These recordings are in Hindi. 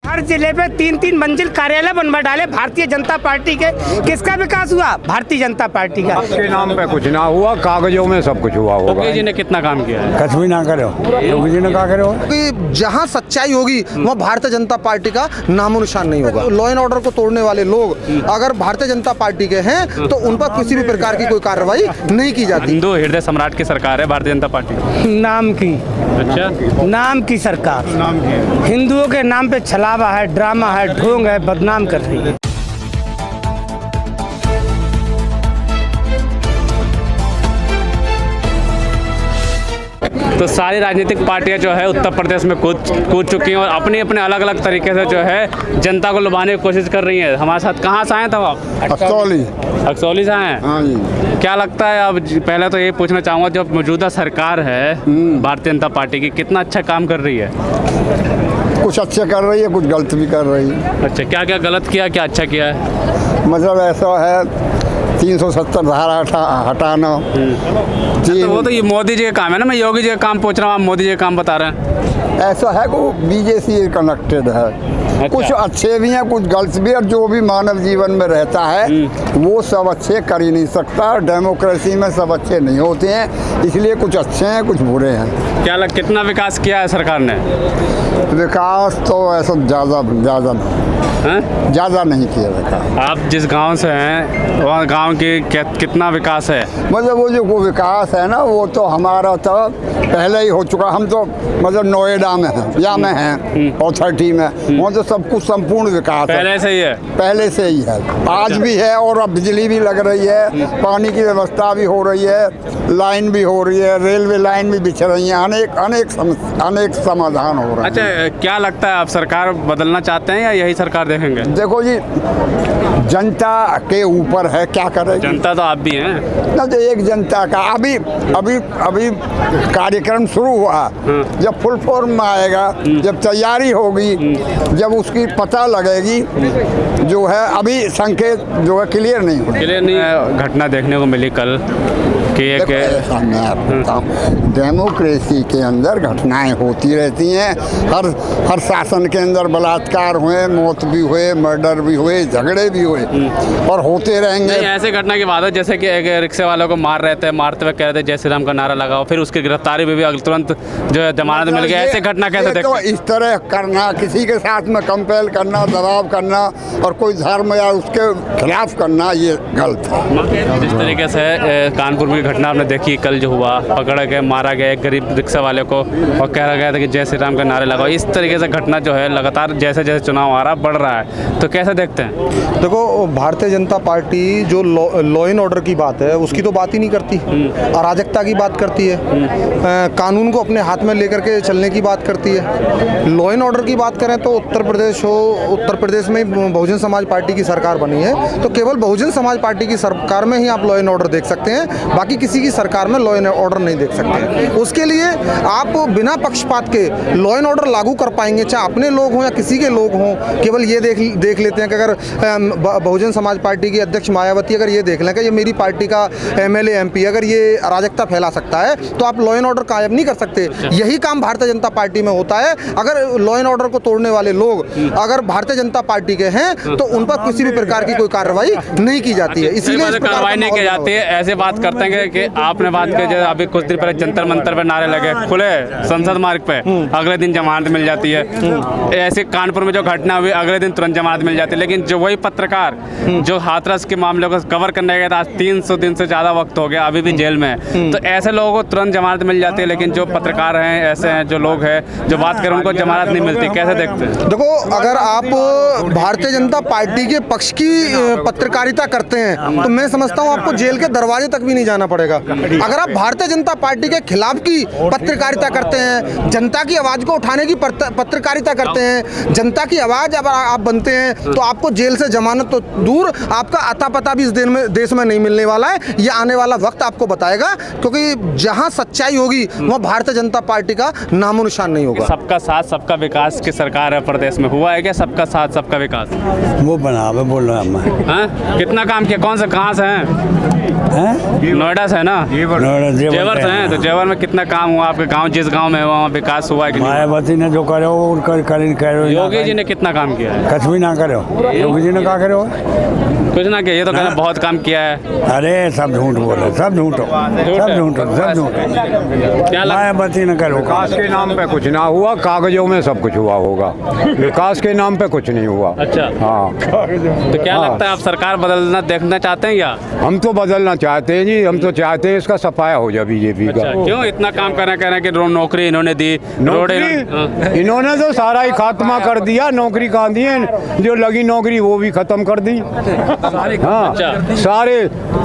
हर जिले पे 3-3 मंजिल कार्यालय बनवा डाले भारतीय जनता पार्टी के। किसका विकास हुआ? भारतीय जनता पार्टी का। के नाम पे कुछ ना हुआ, कागजों में सब कुछ हुआ होगा। योगी जी ने कितना काम किया है? कुछ भी ना करो, योगी जी ने क्या करो। कि जहां सच्चाई होगी वहाँ भारतीय जनता पार्टी का नामो निशान नहीं होगा। लॉ एंड ऑर्डर को तोड़ने वाले लोग अगर भारतीय जनता पार्टी के हैं तो उन पर किसी भी प्रकार की कोई कार्रवाई नहीं की जाती। हिंदू हृदय सम्राट की सरकार है भारतीय जनता पार्टी। नाम की, अच्छा, नाम की सरकार, हिंदुओं के नाम पे छलावा है, ड्रामा है, ढोंग है, बदनाम कर रही है। तो सारी राजनीतिक पार्टियां जो है उत्तर प्रदेश में कूद चुकी हैं और अपने अपने अलग अलग तरीके से जो है जनता को लुभाने की कोशिश कर रही है। हमारे साथ कहाँ से आए थे आप? अक्सौली से आए हैं। हाँ जी। क्या लगता है? अब पहले तो ये पूछना चाहूँगा, जो मौजूदा सरकार है भारतीय जनता पार्टी की, कितना अच्छा काम कर रही है? कुछ अच्छे कर रही है, कुछ गलत भी कर रही है। अच्छा, क्या क्या गलत किया, क्या अच्छा किया है? मतलब ऐसा है 370 धारा हटाना। तो वो तो ये मोदी जी का काम है ना, मैं योगी जी का काम पूछ रहा हूँ, आप मोदी जी का काम बता रहे हैं। ऐसा है कि बीजेपी से कनेक्टेड है। अच्छा। कुछ अच्छे भी हैं, कुछ गलत भी, और जो भी मानव जीवन में रहता है वो सब अच्छे कर ही नहीं सकता। डेमोक्रेसी में सब अच्छे नहीं होते हैं, इसलिए कुछ अच्छे हैं, कुछ बुरे हैं। कितना विकास किया है सरकार ने? विकास तो ऐसा ज़्यादा नहीं किया विकास। आप जिस गांव से हैं वहाँ गांव के कितना विकास है? मतलब वो जो विकास है ना, वो तो हमारा तो पहले ही हो चुका। हम तो मतलब नोएडा में हैं या में हैं अथॉरिटी में, वहाँ तो सब कुछ संपूर्ण विकास पहले से ही है। पहले से ही है, आज भी है, और अब बिजली भी लग रही है, पानी की व्यवस्था भी हो रही है, लाइन भी हो रही है, रेलवे लाइन भी बिछ रही है, अनेक समाधान हो रहे हैं। अच्छा, क्या लगता है आप सरकार बदलना चाहते हैं या यही सरकार देखेंगे? देखो जी, जनता के ऊपर है क्या करेगी। जनता तो आप भी हैं ना, तो एक जनता का अभी कार्यक्रम शुरू हुआ, जब फुल फॉर्म में आएगा, जब तैयारी होगी, जब उसकी पता लगेगी, जो है अभी संकेत जो है क्लियर नहीं हो। घटना देखने को मिली कल कि एक मैं आपको बताऊं, डेमोक्रेसी के अंदर घटनाएं होती रहती हैं। हर शासन के अंदर बलात्कार हुए, मौत भी हुए, मर्डर भी हुए, झगड़े भी हुए और होते रहेंगे। ऐसे घटना की बात है जैसे कि एक रिक्शे वालों को मारते हुए कह रहे थे जय श्री राम का नारा लगाओ, फिर उसकी गिरफ्तारी में भी तुरंत जो है जमानत मिल गया। ऐसे घटना कैसे देखते हैं? इस तरह करना, किसी के साथ में कंपेल करना, दबाव करना और कोई धर्म या उसके खिलाफ करना, ये गलत है। जिस तरीके से कानपुर में घटना आपने देखी कल जो हुआ, पकड़ा गया, मारा गया एक गरीब रिक्शा वाले को और कहा गया था कि जय श्री राम का नारे लगाओ। इस तरीके से घटना जो है लगातार जैसे जैसे चुनाव आ रहा बढ़ रहा है, तो कैसे देखते हैं? देखो, भारतीय जनता पार्टी जो लॉ एंड ऑर्डर की बात है उसकी तो बात ही नहीं करती, अराजकता की बात करती है, कानून को अपने हाथ में लेकर के चलने की बात करती है। लॉ एंड ऑर्डर की बात करें तो उत्तर प्रदेश में बहुजन समाज पार्टी की सरकार बनी है, तो केवल बहुजन समाज पार्टी की सरकार में ही आप लॉ एंड ऑर्डर देख सकते हैं, बाकी किसी की सरकार में लॉ एंड ऑर्डर नहीं देख सकते हैं। उसके लिए आप बिना पक्षपात के लॉ एंड ऑर्डर लागू कर पाएंगे, चाहे अपने लोग हों या किसी के लोग हों। केवल ये देख लेते हैं कि अगर बहुजन समाज पार्टी की अध्यक्ष मायावती अगर ये देख लें कि ये मेरी पार्टी का MLA MP अगर ये अराजकता फैला सकता है, तो आप लॉ एंड ऑर्डर कायम नहीं कर सकते। यही काम भारतीय जनता पार्टी में होता है। अगर लॉ एंड ऑर्डर को तोड़ने वाले लोग अगर भारतीय जनता पार्टी के हैं तो उन पर किसी भी प्रकार की कोई कार्रवाई नहीं की जाती है। इसीलिए कार्रवाई नहीं की जाती है। ऐसे बात करते हैं कि आपने बात की, अभी कुछ दिन पहले जंतर मंतर पे नारे लगे खुले संसद मार्ग पे, अगले दिन जमानत मिल जाती है। ऐसे कानपुर में जो घटना हुई, अगले दिन तुरंत जमानत मिल जाती है। लेकिन जो वही पत्रकार जो हाथरस के मामले को कवर करने गया था, आज 300 दिन से ज्यादा वक्त हो गया, अभी भी जेल में है। तो ऐसे लोगों को तुरंत जमानत मिल जाती है, लेकिन जो पत्रकार हैं, ऐसे हैं जो लोग हैं जो बात करें, उनको जमानत नहीं मिलती। कैसे देखते हैं? देखो, अगर आप भारतीय जनता पार्टी के पक्ष की पत्रकारिता करते हैं तो मैं समझता हूँ आपको जेल के दरवाजे तक भी नहीं जाना पड़ेगा। अगर आप भारतीय जनता पार्टी के खिलाफ की पत्रकारिता करते हैं, जनता की आवाज को उठाने की पत्रकारिता करते हैं, जनता की आवाज अगर आप बनते हैं, तो आपको जेल से जमानत तो दूर, आपका अता पता भी इस देश में नहीं मिलने वाला है। ये आने वाला वक्त आपको बताएगा, क्योंकि जहां सच्चाई होगी वहाँ भारतीय जनता पार्टी का नामो निशान नहीं होगा। सबका साथ सबका विकास की सरकार है प्रदेश में, हुआ है क्या सबका साथ सबका विकास? वो बना बोल रहा हूँ मैं। कितना काम किया? कौन से कहाँ से हैं? नोएडा नोएडा से है ना? जेवर से हैं। तो जेवर में कितना काम हुआ आपके गांव, जिस गांव में वहाँ विकास हुआ है कि नहीं? मायावती ने जो करे वो करो। योगी जी ने कितना काम किया है? कुछ भी ना करो। योगी जी ने क्या करो? कुछ ना किया। ये तो कहना बहुत काम किया है। अरे सब झूठ बोले, सब झूठो, सब झूठो, सब झूठो। क्या लगता मायावती ने करो। विकास के नाम पे कुछ ना हुआ, कागजों में सब कुछ हुआ होगा, विकास के नाम पे कुछ नहीं हुआ। अच्छा। हाँ, तो क्या लगता है आप सरकार बदलना देखना चाहते हैं क्या? हम तो बदलना चाहते हैं जी, हम तो चाहते हैं इसका सफाया हो जाए बीजेपी का। अच्छा, क्यों इतना काम कह रहे हैं कि नौकरी इन्होंने दी, रोड इन्होंने तो सारा ही खात्मा कर दिया। नौकरी कहाँ दी है? जो लगी नौकरी वो भी खत्म कर दी। हाँ, सारे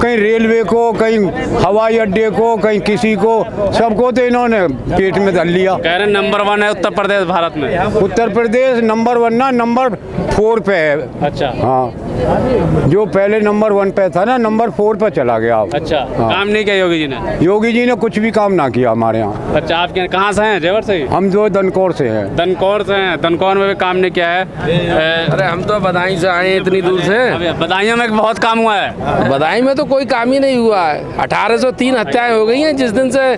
कहीं रेलवे को, कहीं हवाई अड्डे को, कहीं किसी को, सबको तो इन्होंने पेट में धर लिया। कह रहे नंबर 1 है उत्तर प्रदेश भारत में। उत्तर प्रदेश नंबर 1 ना, नंबर 4 पे है। अच्छा। हाँ, जो पहले नंबर 1 पे था ना, नंबर 4 पे चला गया। अच्छा। हाँ। काम नहीं किया योगी जी ने? योगी जी ने कुछ भी काम ना किया हमारे यहाँ। अच्छा, आप कहाँ से हैं? जेवर से ही? हम जो दनकौर से हैं। दनकौर से हैं। दनकौर में भी काम नहीं किया है। अरे हम तो बदायूं से आए हैं इतनी दूर से। बदायूं में बहुत काम हुआ है। बदायूं में तो कोई काम ही नहीं हुआ है। 1803 हत्याएं हो गई हैं जिस दिन से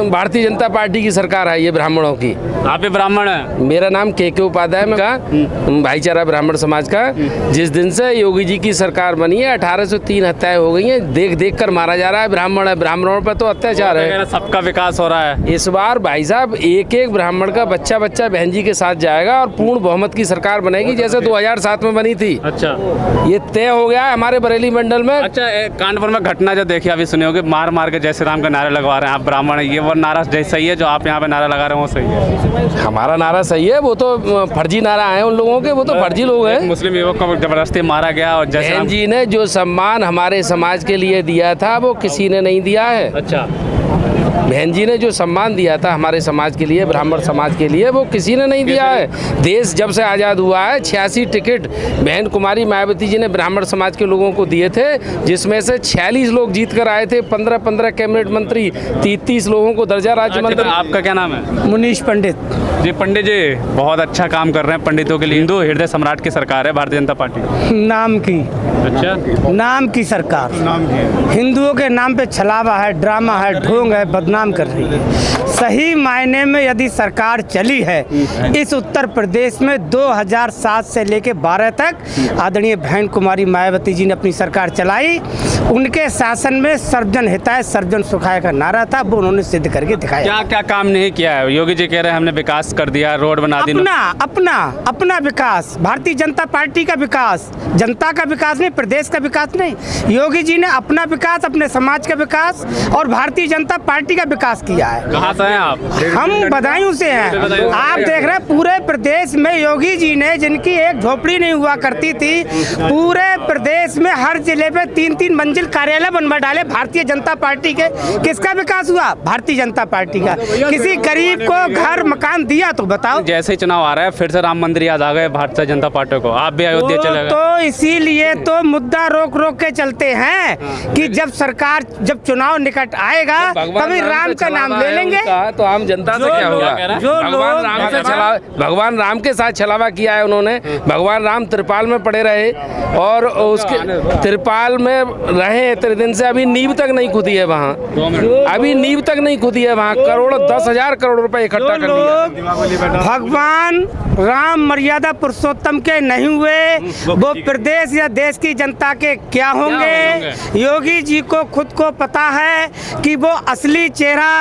भारतीय जनता पार्टी की सरकार आई है ब्राह्मणों की। आप भी ब्राह्मण हैं? मेरा नाम के उपाध्याय में का भाईचारा ब्राह्मण समाज का। जिस दिन से योगी जी की सरकार बनी है 1803 हत्याएं हो गई हैं। देख देख कर मारा जा रहा है ब्राह्मण है, ब्राह्मणों पर तो अत्याचार है। सबका विकास हो रहा है इस बार भाई साहब। एक एक ब्राह्मण का बच्चा बच्चा बहन जी के साथ जाएगा और पूर्ण बहुमत की सरकार बनेगी जैसे 2007 में बनी थी। अच्छा, ये तय हो गया है हमारे बरेली मंडल में। अच्छा, कानपुर में घटना जो देखी अभी सुने होगे, मार मार के जय श्री राम का नारे लगवा रहे हैं। आप ब्राह्मण हैं, ये वो नारा सही है जो आप यहाँ पे नारा लगा रहे हैं, वो सही है? हमारा नारा सही है, वो तो फर्जी नारा है उन लोगों के, वो तो फर्जी लोग हैं। मुस्लिम युवक को जबरदस्ती मारा गया और जय श्री बहन राम। जी ने जो सम्मान हमारे समाज के लिए दिया था वो किसी ने नहीं दिया है। अच्छा। बहन जी ने जो सम्मान दिया था हमारे समाज के लिए, ब्राह्मण समाज के लिए, वो किसी ने नहीं दिया है। देश जब से आज़ाद हुआ है 86 टिकट बहन कुमारी मायावती जी ने ब्राह्मण समाज के लोगों को दिए थे, जिसमें से 46 लोग जीत कर आए थे। 15-15 कैबिनेट मंत्री, 30 लोगों को दर्जा राज्य मंत्री। आपका क्या नाम है? मुनीश पंडित जी। पंडित जी बहुत अच्छा काम कर रहे हैं पंडितों के लिए। हिंदू हृदय सम्राट की सरकार है भारतीय जनता पार्टी नाम की। अच्छा, नाम की सरकार हिंदुओं के नाम पे छलावा है, ड्रामा है, ढोंग है, बदनाम कर रही है। सही मायने में यदि सरकार चली है इस उत्तर प्रदेश में 2007 से लेके 12 तक आदरणीय बहन कुमारी मायावती जी ने अपनी सरकार चलाई। उनके शासन में सर्वजन हिताय सर्वजन सुखाय का नारा था, वो उन्होंने सिद्ध करके दिखाया। क्या क्या काम नहीं किया है? योगी जी कह रहे हैं हमने विकास कर दिया, रोड बना दी। अपना विकास, भारतीय जनता पार्टी का विकास, जनता का विकास नहीं, प्रदेश का विकास नहीं। योगी जी ने अपना विकास, अपने समाज का विकास और भारतीय जनता पार्टी का विकास किया है। कहाँ से हैं आप? हम बदायूं से हैं। आप देख रहे हैं पूरे प्रदेश में योगी जी ने, जिनकी एक झोपड़ी नहीं हुआ करती थी, पूरे प्रदेश में हर जिले पे 3-3 मंजिल कार्यालय बनवा डाले भारतीय जनता पार्टी के। किसका विकास हुआ? भारतीय जनता पार्टी का। किसी गरीब को घर मकान दिया तो बताओ? जैसे ही चुनाव आ रहा है फिर से राम मंदिर याद आ गए भारतीय जनता पार्टी को। आप भी अयोध्या चले गए। तो इसीलिए तो मुद्दा रोक रोक के चलते हैं कि जब सरकार, जब चुनाव निकट आएगा तभी राम का नाम ले लेंगे। तो आम जनता से क्या होगा? भगवान राम के साथ छलावा किया है उन्होंने। भगवान राम त्रिपाल में पड़े रहे और उसके त्रिपाल में रहे इतने दिन से, अभी नींव तक नहीं खुदी है वहाँ। अभी नींव तक नहीं खुदी है वहाँ। 10,000 करोड़ रुपए इकट्ठा कर लिया। भगवान राम मर्यादा पुरुषोत्तम के नहीं हुए, वो प्रदेश या देश की जनता के क्या होंगे? योगी जी को खुद को पता है कि वो असली चेहरा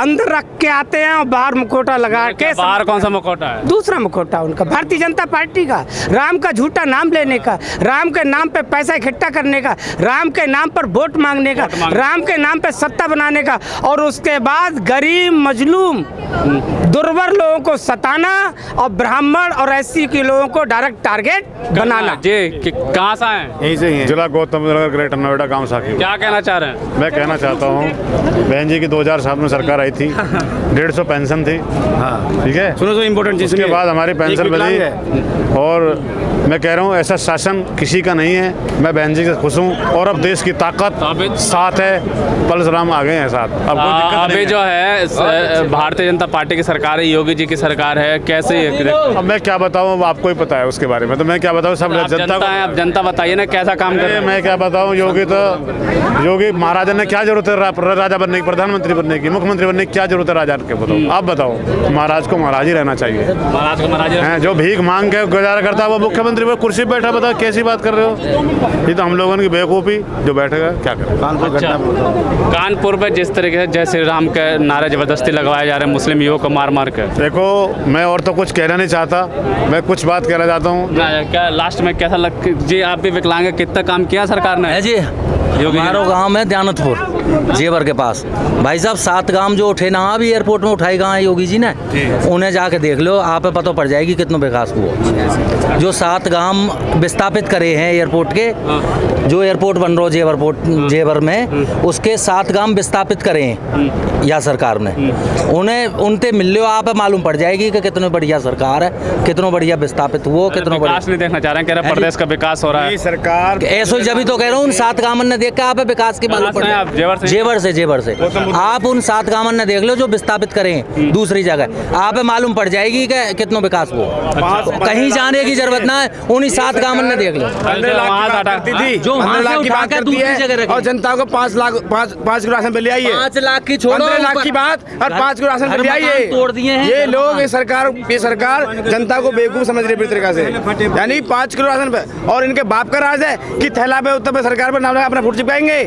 अंदर रख के आते हैं और बाहर मुखौटा लगा के। बाहर कौन सा मुखौटा है? दूसरा मुखौटा उनका भारतीय जनता पार्टी का, राम का झूठा नाम लेने का, राम के नाम पे पैसा इकट्ठा करने का, राम के नाम पर वोट मांगने का, राम के नाम पे सत्ता बनाने का, और उसके बाद गरीब मजलूम दुर्बल लोगों को सताना और ब्राह्मण और एससी के लोगों को डायरेक्ट टारगेट बनाना। जी, कहाँ से हैं? यहीं से ही हैं। जिला गौतम बुद्ध नगर, ग्रेटर नोएडा, गांव साकी। क्या कहना चाह रहे हैं? मैं कहना चाहता हूं बहन जी की 2007 2007 में सरकार आई थी, 150 पेंशन थी, ठीक है। सुनो तो इम्पोर्टेंट चीज़, उसके बाद हमारी पेंशन बढ़ी, और मैं कह रहा हूँ ऐसा शासन किसी का नहीं है। मैं बहन जी से खुश हूँ, और अब देश की ताकत साथ है, परशुराम आ गए हैं साथ। अब कोई दिक्कत नहीं अभी जो है भारतीय जनता पार्टी की सरकार है, योगी जी की सरकार है, कैसे? अब मैं क्या बताऊँ, आपको ही पता है उसके बारे में, तो मैं क्या बताऊँ, सब जनता को। अब जनता बताइए ना कैसा काम कर रहे हैं। मैं क्या बताऊँ, योगी महाराजा ने क्या जरूरत है राजा बनने की, प्रधानमंत्री बनने की, मुख्यमंत्री बनने की क्या जरूरत है राजा के? बताओ, आप बताओ। महाराज को महाराज ही रहना चाहिए। महाराज को महाराज जो भीख मांग के गुजारा करता है वो मुख्यमंत्री वो कुर्सी पे बैठा, बताओ कैसी बात कर रहे हो? ये तो हम लोगों की बेवकूफ़ी, जो बैठेगा क्या करें। कानपुर में जिस तरीके से जय श्री राम के नारे जबरदस्ती लगवाए जा रहे हैं मुस्लिम युवक को मार मार के, देखो मैं और तो कुछ कहना नहीं चाहता, मैं कुछ बात कहना चाहता हूँ। क्या लास्ट में कैसा लग जी, आप भी विकलांग हैं, कितना काम किया सरकार ने? जी हमारा गांव है दयानतपुर जेवर के पास। भाई साहब 7 गांव जो उठे ना अभी एयरपोर्ट में उठाए गए हैं योगी जी ने, उन्हें जाके देख लो, आप पता पड़ जाएगी कितना विकास हुआ। जो 7 गांव विस्थापित करे हैं एयरपोर्ट के, जो एयरपोर्ट बन रहा है जेवर में, उसके 7 गांव विस्थापित करे हैं या सरकार ने। उन्हें उनसे मिल लो, आप मालूम पड़ जाएगी कि कितनी बढ़िया सरकार है, कितना बढ़िया विस्थापित हुआ, कितना विकास नहीं देखना चाह रहे हैं, कह रहे हैं प्रदेश का विकास हो रहा है। सरकार ऐसे जब तो कह रहा हूँ, उन 7 गांव ने देख के आप विकास की मालूम पड़ आप जेवर से आप उन 7 गांव ने देख लो जो विस्थापित करें दूसरी जगह, आप मालूम पड़ जाएगी कि कितना विकास हुआ। कहीं जाने की जरूरत ना है, उन्हीं 7 गांव ने देख लो। 15 लाख की जो 15 लाख की बात करती है, और जनता को 5 किलो राशन पे ले आइए। 5 लाख की छोड़ो, 15 लाख की बात, और 5 किलो राशन पे ले आइए। तोड़ दिए हैं ये लोग, ये सरकार जनता को बेवकूफ समझ रही है पूरी तरीके से, यानी 5 किलो राशन पे। और इनके बाप का राज है कि थैला पे उत्तर प्रदेश सरकार पर नाम लगा अपना फुट चिपकाएंगे।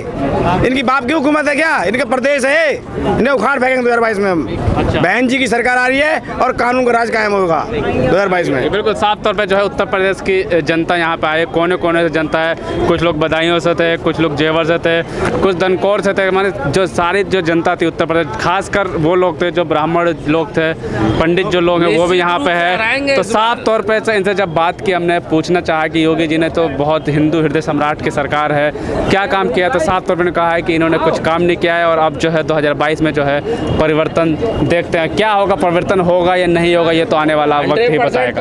इनकी बाप की हुकूमत है क्या? इनके प्रदेश है, इन्हें उखाड़ फेंकेंगे 2022 में हम। बहन जी की सरकार आ रही है और कानून का राज कायम होगा 2022 में। बिल्कुल साफ तौर पे जो है उत्तर प्रदेश की जनता यहाँ पे आए, कोने कोने से जनता है। कुछ लोग बदायूं से थे, कुछ लोग जेवर से थे, कुछ दनकौर से थे। माने जो सारी जो जनता थी उत्तर प्रदेश, खासकर वो लोग थे जो ब्राह्मण लोग थे, पंडित जो लोग हैं वो भी यहाँ पे है। तो साफ तौर पे इनसे जब बात की, हमने पूछना चाहा कि योगी जी ने तो बहुत हिंदू हृदय सम्राट की सरकार है, क्या काम किया? तो साफ तौर पर कहा है कि इन्होंने कुछ काम नहीं किया है, और अब जो है 2022 में जो है परिवर्तन देखते हैं। क्या होगा, परिवर्तन होगा या नहीं होगा, ये तो आने वाला वक्त ही बताएगा।